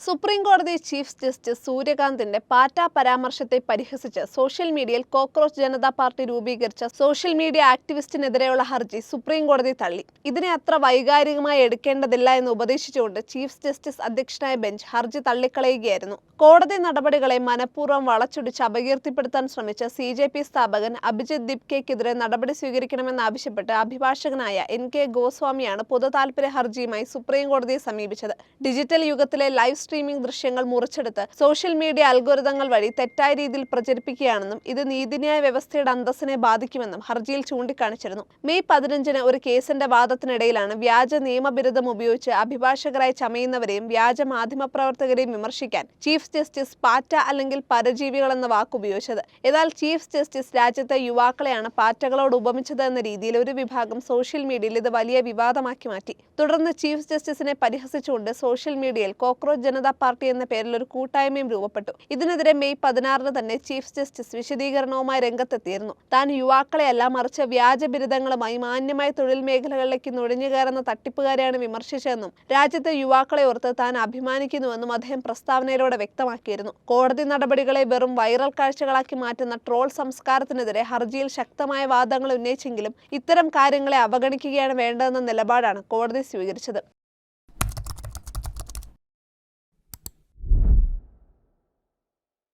Supreme കോടതി chief justice സൂര്യകാന്തിന്റെ പാറ്റ പരാമർശത്തെ പരിഹസിച്ച് സോഷ്യൽ മീഡിയയിൽ കോക്രോച്ച് ജനതാ പാർട്ടി രൂപീകരിച്ച സോഷ്യൽ മീഡിയ ആക്ടിവിസ്റ്റിനെതിരെയുള്ള ഹർജി സുപ്രീം കോടതി തള്ളി. ഇതിനെ അത്ര വൈകാരികമായി എടുക്കേണ്ടതില്ല എന്ന് ഉപദേശിച്ചുകൊണ്ട് ചീഫ് ജസ്റ്റിസ് അധ്യക്ഷനായ ബെഞ്ച് ഹർജി തള്ളിക്കളയുകയായിരുന്നു. കോടതി നടപടികളെ മനഃപൂർവ്വം വളച്ചൊടിച്ച് അപകീർത്തിപ്പെടുത്താൻ ശ്രമിച്ച CJP സ്ഥാപകൻ അഭിജിത് ദിപ്കെക്കെതിരെ നടപടി സ്വീകരിക്കണമെന്നാവശ്യപ്പെട്ട് അഭിഭാഷകനായ NK ഗോസ്വാമിയാണ് പൊതുതാൽപര്യ ഹർജിയുമായി സുപ്രീം കോടതിയെ സമീപിച്ചത്. ഡിജിറ്റൽ യുഗത്തിലെ ലൈവ് സ്ട്രീമിംഗ് ദൃശ്യങ്ങൾ മുറിച്ചെടുത്ത് സോഷ്യൽ മീഡിയ അൽഗോരിതങ്ങൾ വഴി തെറ്റായ രീതിയിൽ പ്രചരിപ്പിക്കുകയാണെന്നും ഇത് നീതിന്യായ വ്യവസ്ഥയുടെ അന്തസ്സിനെ ബാധിക്കുമെന്നും ഹർജിയിൽ ചൂണ്ടിക്കാണിച്ചിരുന്നു. മെയ് 15-ന് ഒരു കേസിന്റെ വാദത്തിനിടയിലാണ് വ്യാജ നിയമബിരുദം ഉപയോഗിച്ച് അഭിഭാഷകരായി ചമയുന്നവരെയും വ്യാജ മാധ്യമപ്രവർത്തകരെയും വിമർശിക്കാൻ ചീഫ് ജസ്റ്റിസ് പാറ്റ അല്ലെങ്കിൽ പരജീവികൾ എന്ന വാക്ക് ഉപയോഗിച്ചത്. എന്നാൽ ചീഫ് ജസ്റ്റിസ് രാജ്യത്തെ യുവാക്കളെയാണ് പാറ്റകളോട് ഉപമിച്ചത് എന്ന രീതിയിൽ ഒരു വിഭാഗം സോഷ്യൽ മീഡിയയിൽ ഇത് വലിയ വിവാദമാക്കി മാറ്റി. തുടർന്ന് ചീഫ് ജസ്റ്റിസിനെ പരിഹസിച്ചുകൊണ്ട് സോഷ്യൽ മീഡിയയിൽ കോക്രോച്ച് ജനതാ പാർട്ടി എന്ന പേരിൽ ഒരു കൂട്ടായ്മയും രൂപപ്പെട്ടു. ഇതിനെതിരെ മെയ് 16-ന് തന്നെ ചീഫ് ജസ്റ്റിസ് വിശദീകരണവുമായി രംഗത്തെത്തിയിരുന്നു. താൻ യുവാക്കളെയല്ല മറിച്ച് വ്യാജ ബിരുദങ്ങളുമായി മാന്യമായ തൊഴിൽ മേഖലകളിലേക്ക് നുഴഞ്ഞുകയറുന്ന തട്ടിപ്പുകാരെയാണ് വിമർശിച്ചതെന്നും രാജ്യത്തെ യുവാക്കളെ ഓർത്ത് താൻ അഭിമാനിക്കുന്നുവെന്നും അദ്ദേഹം പ്രസ്താവനയിലൂടെ വ്യക്തമാക്കിയിരുന്നു. കോടതി നടപടികളെ വെറും വൈറൽ കാഴ്ചകളാക്കി മാറ്റുന്ന ട്രോൾ സംസ്കാരത്തിനെതിരെ ഹർജിയിൽ ശക്തമായ വാദങ്ങൾ ഉന്നയിച്ചെങ്കിലും ഇത്തരം കാര്യങ്ങളെ അവഗണിക്കുകയാണ് വേണ്ടതെന്ന നിലപാടാണ് കോടതി സ്വീകരിച്ചത്.